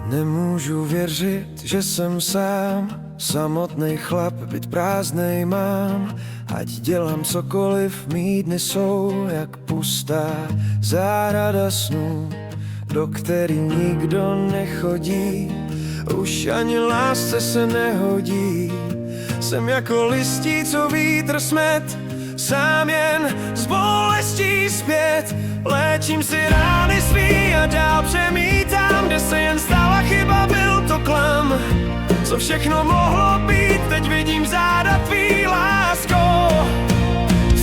Nemůžu věřit, že jsem sám, samotný chlap, byt prázdnej mám. Ať dělám cokoliv, mý dny jsou jak pustá zahrada snů, do který nikdo nechodí. Už ani lásce se nehodí. Jsem jako listí, co vítr smet, sám jen s bolestí zpět. Léčím si rány svý a dál přemítám, kde se jen stala chyba, byl to klam. Co všechno mohlo být, teď vidím záda tvý, lásko.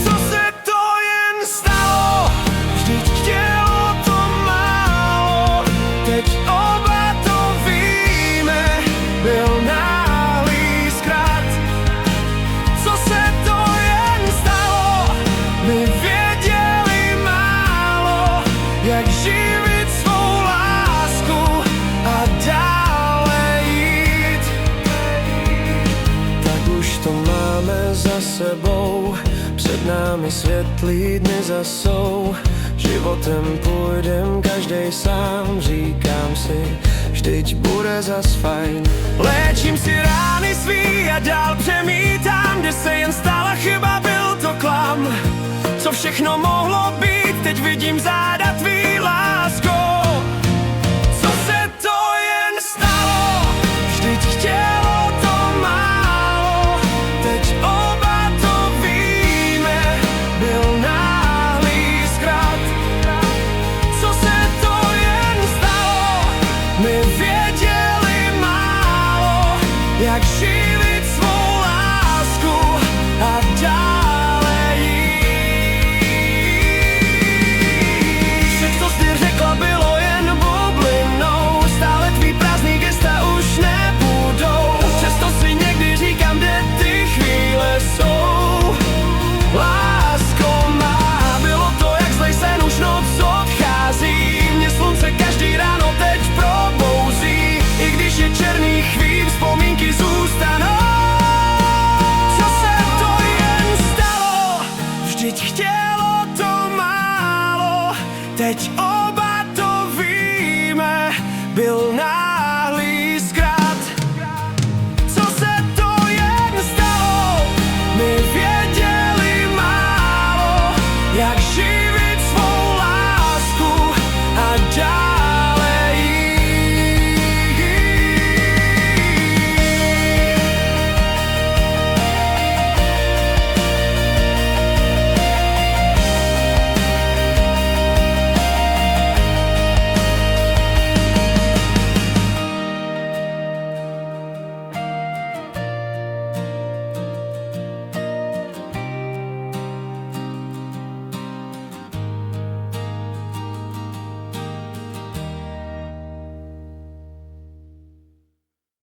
Co se to jen stalo, vždyť chtělo to málo. Teď oba to víme, byl náhlý zkrat. Co se to jen stalo, my věděli málo, jak živit svou lásku a dále jít. Tak už to máme za sebou, před námi světlý dny zasou. Životem půjdem každej sám, říkám si, vždyť bude zas fajn. Léčím si rány svý a dál přemítám, kde se jen stala chyba, byl to klam. Co všechno mohlo být, teď vidím záda tvý, lásko.